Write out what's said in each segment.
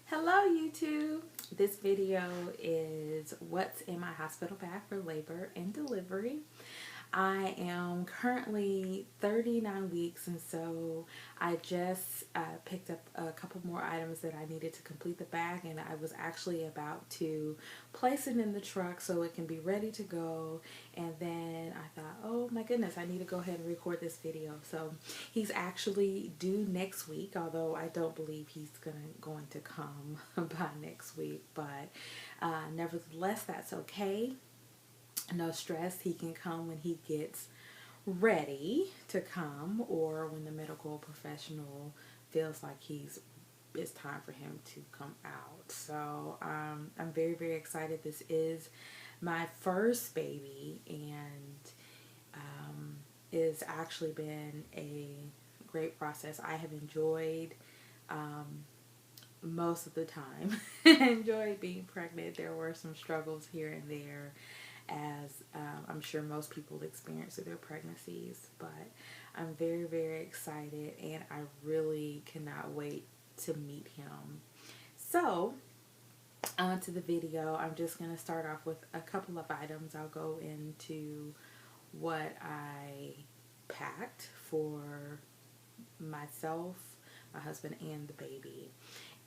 Hello YouTube! This video is what's in my hospital bag for labor and delivery. I am currently 39 weeks, and so I just picked up a couple more items that I needed to complete the bag, and I was actually about to place it in the truck so it can be ready to go. And then I thought, oh my goodness, I need to go ahead and record this video. So he's actually due next week, although I don't believe he's going to come by next week, but nevertheless, that's okay. No stress. He can come when he gets ready to come, or when the medical professional feels like it's time for him to come out. So I'm very, very excited. This is my first baby, and it's actually been a great process. I have enjoyed most of the time enjoyed being pregnant. There were some struggles here and there, as I'm sure most people experience with their pregnancies, but I'm very, very excited, and I really cannot wait to meet him. So on to the video. I'm just going to start off with a couple of items. I'll go into what I packed for myself, my husband, and the baby.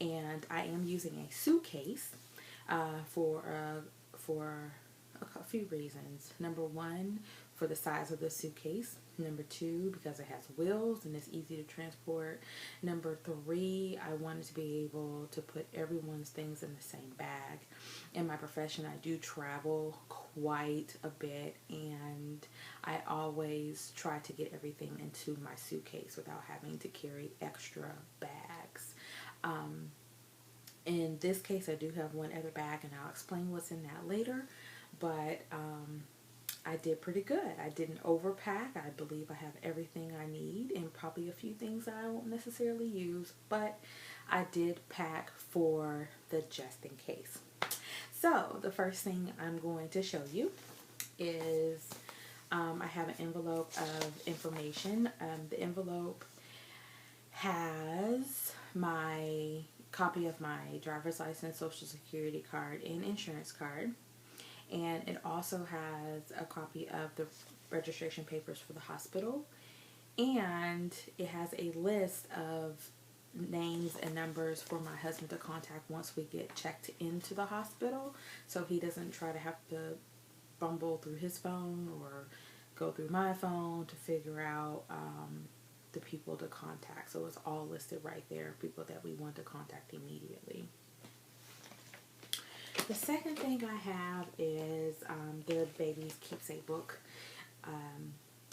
And I am using a suitcase for a few reasons. Number one, for the size of the suitcase. Number two, because it has wheels and it's easy to transport. Number three, I wanted to be able to put everyone's things in the same bag. In my profession, I do travel quite a bit, and I always try to get everything into my suitcase without having to carry extra bags. In this case, I do have one other bag, and I'll explain what's in that later. But I did pretty good. I didn't overpack. I believe I have everything I need, and probably a few things that I won't necessarily use, but I did pack for the just in case. So the first thing I'm going to show you is I have an envelope of information. The envelope has my copy of my driver's license, social security card, and insurance card. And it also has a copy of the registration papers for the hospital. And it has a list of names and numbers for my husband to contact once we get checked into the hospital, so he doesn't try to have to fumble through his phone or go through my phone to figure out the people to contact. So it's all listed right there, people that we want to contact immediately. The second thing I have is their baby's keepsake book.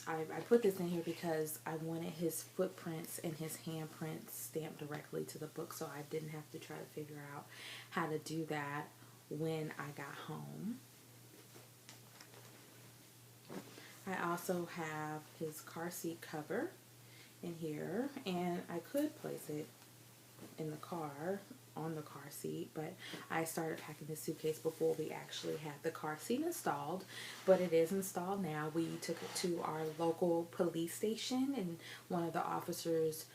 I put this in here because I wanted his footprints and his handprints stamped directly to the book, so I didn't have to try to figure out how to do that when I got home. I also have his car seat cover in here, and I could place it in the car, on the car seat, but I started packing the suitcase before we actually had the car seat installed, but it is installed now. We took it to our local police station, and one of the officers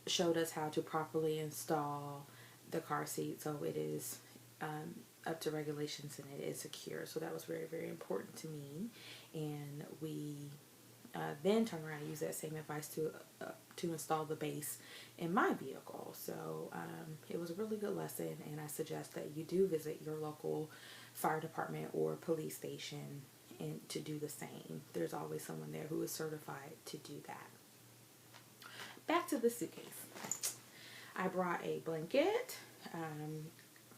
showed us how to properly install the car seat, so it is up to regulations and it is secure. So that was very, very important to me, and we then turn around and use that same advice to install the base in my vehicle. So it was a really good lesson, and I suggest that you do visit your local fire department or police station and to do the same. There's always someone there who is certified to do that. Back to the suitcase. I brought a blanket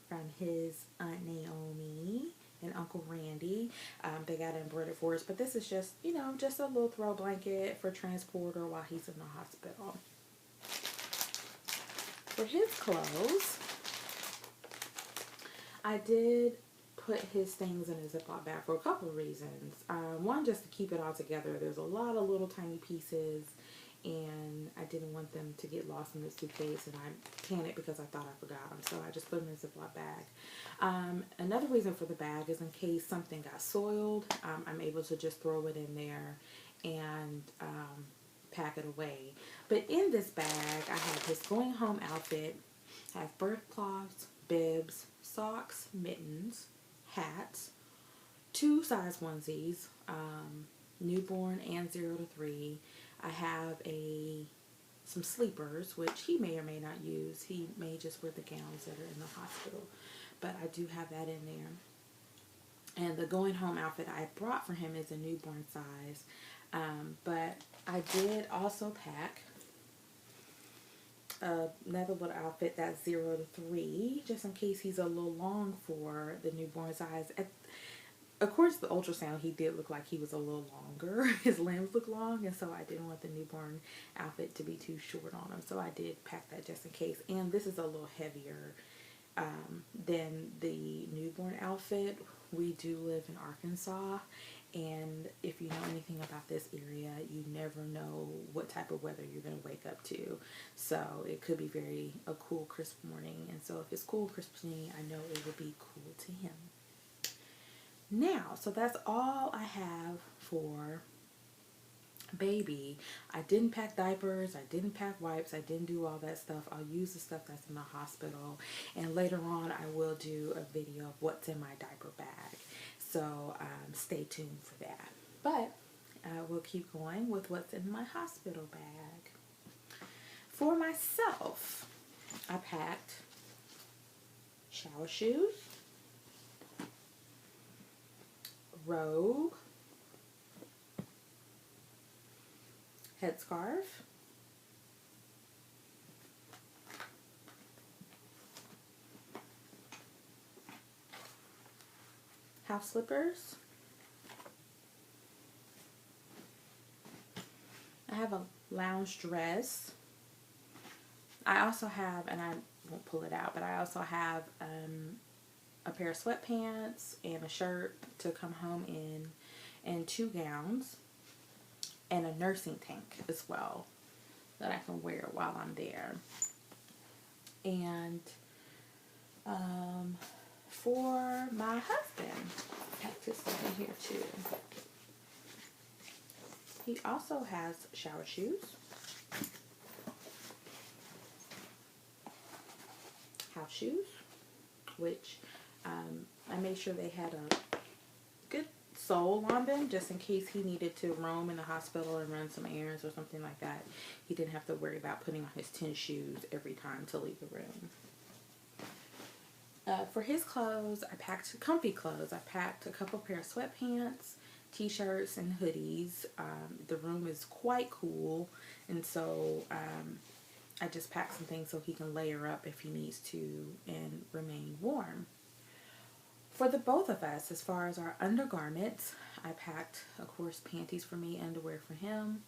from his Aunt Naomi and Uncle Randy. They got it embroidered for us, but this is just, just a little throw blanket for transport or while he's in the hospital. For his clothes, I did put his things in a Ziploc bag for a couple of reasons. One, just to keep it all together. There's a lot of little tiny pieces, and I didn't want them to get lost in the suitcase, and I panicked because I thought I forgot them, so I just put them in a Ziploc bag. Another reason for the bag is in case something got soiled, I'm able to just throw it in there and pack it away. But in this bag, I have his going home outfit, I have birth cloths, bibs, socks, mittens, hats, 2 size onesies, newborn and 0 to 3. I have some sleepers, which he may or may not use. He may just wear the gowns that are in the hospital, but I do have that in there. And the going home outfit I brought for him is a newborn size, but I did also pack another little outfit that's 0 to 3, just in case he's a little long for the newborn size. Of course, the ultrasound, he did look like he was a little longer. His limbs look long, and so I didn't want the newborn outfit to be too short on him. So I did pack that just in case. And this is a little heavier than the newborn outfit. We do live in Arkansas, and if you know anything about this area, you never know what type of weather you're going to wake up to. So it could be a cool, crisp morning. And so if it's cool, crisp to me, I know it will be cool to him. Now, so that's all I have for baby. I didn't pack diapers, I didn't pack wipes, I didn't do all that stuff. I'll use the stuff that's in the hospital, and later on I will do a video of what's in my diaper bag. So stay tuned for that. But we'll keep going with what's in my hospital bag. For myself, I packed shower shoes, robe, headscarf, house slippers. I have a lounge dress. I also have, and I won't pull it out, but I also have a pair of sweatpants and a shirt to come home in, and 2 gowns, and a nursing tank as well that I can wear while I'm there. And for my husband, I have this stuff in here too. He also has shower shoes, house shoes, which I made sure they had a good sole on them, just in case he needed to roam in the hospital and run some errands or something like that. He didn't have to worry about putting on his tennis shoes every time to leave the room. For his clothes, I packed comfy clothes. I packed a couple pair of sweatpants, t-shirts, and hoodies. The room is quite cool, and so I just packed some things so he can layer up if he needs to and remain warm. For the both of us, as far as our undergarments, I packed, of course, panties for me, underwear for him,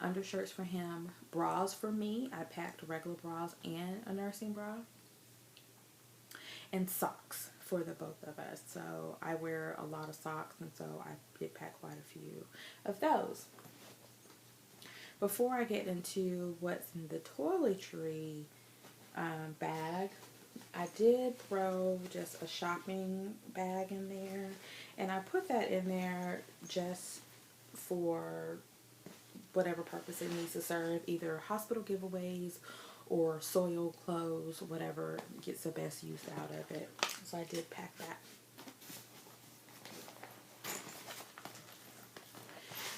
undershirts for him, bras for me. I packed regular bras and a nursing bra, and socks for the both of us. So I wear a lot of socks, and so I did pack quite a few of those. Before I get into what's in the toiletry bag, I did throw just a shopping bag in there, and I put that in there just for whatever purpose it needs to serve, either hospital giveaways or soiled clothes, whatever gets the best use out of it. So I did pack that.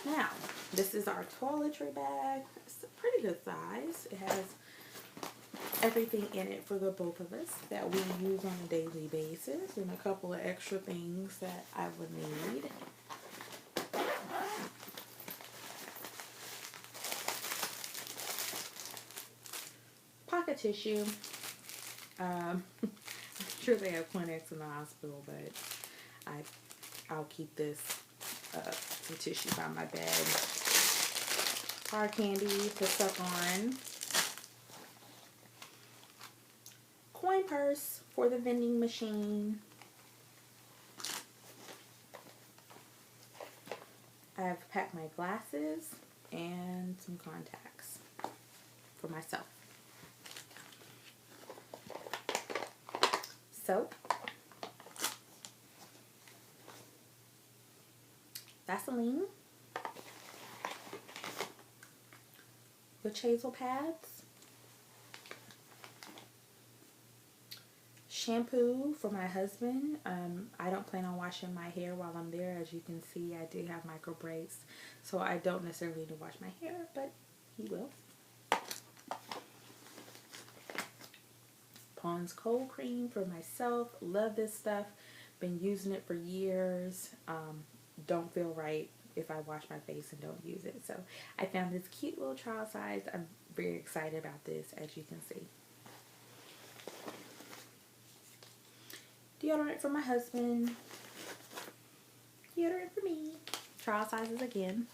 Now, this is our toiletry bag. It's a pretty good size. It has everything in it for the both of us that we use on a daily basis, and a couple of extra things that I would need. Pocket tissue. I'm sure they have Kleenex in the hospital, but I'll keep this some tissue by my bed. Hard candy to suck on. Coin purse for the vending machine. I've packed my glasses and some contacts for myself. Soap, Vaseline, witch hazel pads, shampoo for my husband. I don't plan on washing my hair while I'm there. As you can see, I do have micro braids, so I don't necessarily need to wash my hair, but he will. Pond's cold cream for myself. Love this stuff. Been using it for years. Don't feel right if I wash my face and don't use it. So I found this cute little trial size. I'm very excited about this, as you can see. Deodorant for my husband. Deodorant for me. Trial sizes again.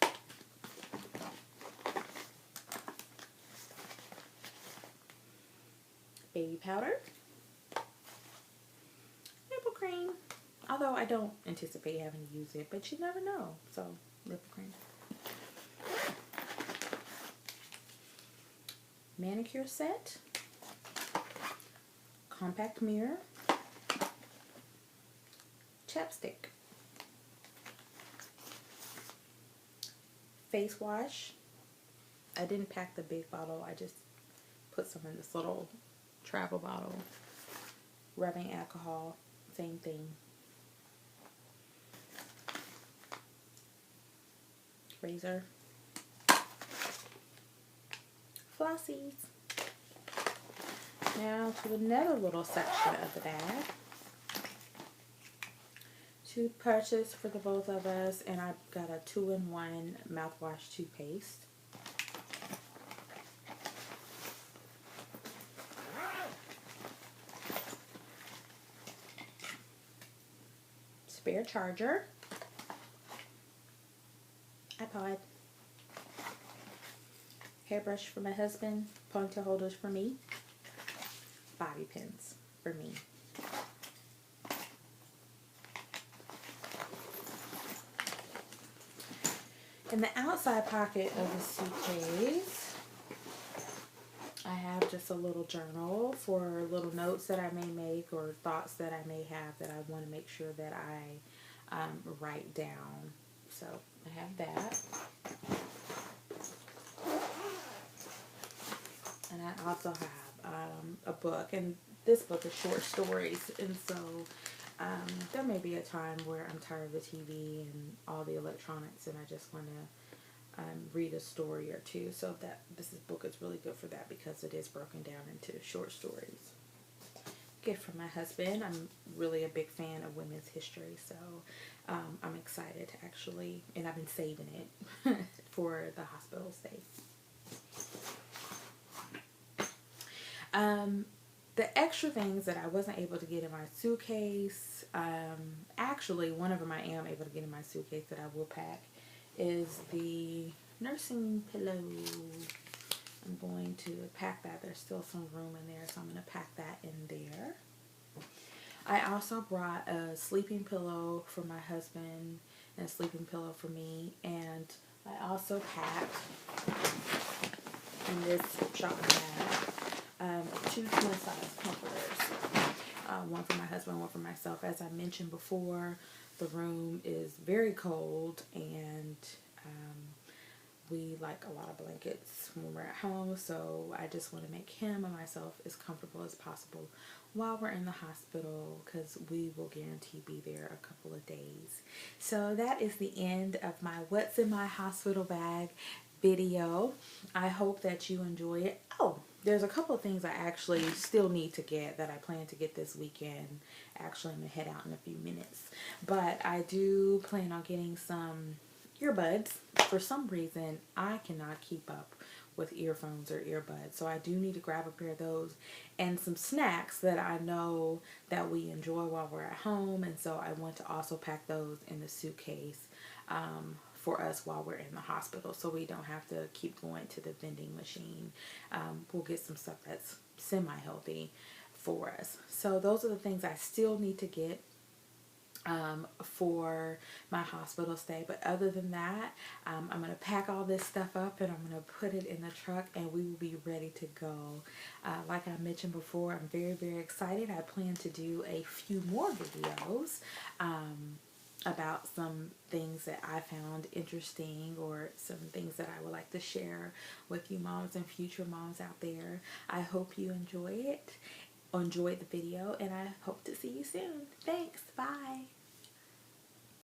Baby powder. Nipple cream. Although I don't anticipate having to use it, but you never know. So, nipple cream. Manicure set. Compact mirror. Chapstick. Face wash. I didn't pack the big bottle. I just put some in this little travel bottle. Rubbing alcohol. Same thing. Razor. Flossies. Now to another little section of the bag. To purchase for the both of us, and I've got a 2-in-1 mouthwash toothpaste. Spare charger. iPod. Hairbrush for my husband. Ponytail holders for me. Bobby pins for me. In the outside pocket of the suitcase, I have just a little journal for little notes that I may make or thoughts that I may have that I want to make sure that I write down. So I have that. And I also have a book, and this book is short stories, and so there may be a time where I'm tired of the TV and all the electronics and I just want to read a story or two. So that this book is really good for that because it is broken down into short stories. Gift from my husband. I'm really a big fan of women's history, so I'm excited to actually, and I've been saving it for the hospital stay. The extra things that I wasn't able to get in my suitcase, actually one of them I am able to get in my suitcase that I will pack, is the nursing pillow. I'm going to pack that. There's still some room in there, so I'm going to pack that in there. I also brought a sleeping pillow for my husband and a sleeping pillow for me, and I also packed in this shopping bag 2 twin-size comforters. One for my husband, one for myself. As I mentioned before, the room is very cold, and we like a lot of blankets when we're at home, so I just want to make him and myself as comfortable as possible while we're in the hospital, because we will guarantee be there a couple of days. So that is the end of my What's in My Hospital Bag video. I hope that you enjoy it. Oh, there's a couple of things I actually still need to get that I plan to get this weekend. Actually, I'm going to head out in a few minutes. But I do plan on getting some earbuds. For some reason, I cannot keep up with earphones or earbuds. So I do need to grab a pair of those and some snacks that I know that we enjoy while we're at home. And so I want to also pack those in the suitcase for us while we're in the hospital, so we don't have to keep going to the vending machine. We'll get some stuff that's semi-healthy for us. So those are the things I still need to get for my hospital stay. But other than that, I'm going to pack all this stuff up and I'm going to put it in the truck and we will be ready to go. Like I mentioned before, I'm very, very excited. I plan to do a few more videos about some things that I found interesting or some things that I would like to share with you moms and future moms out there. I hope you enjoy it. enjoyed the video, and I hope to see you soon. Thanks. Bye.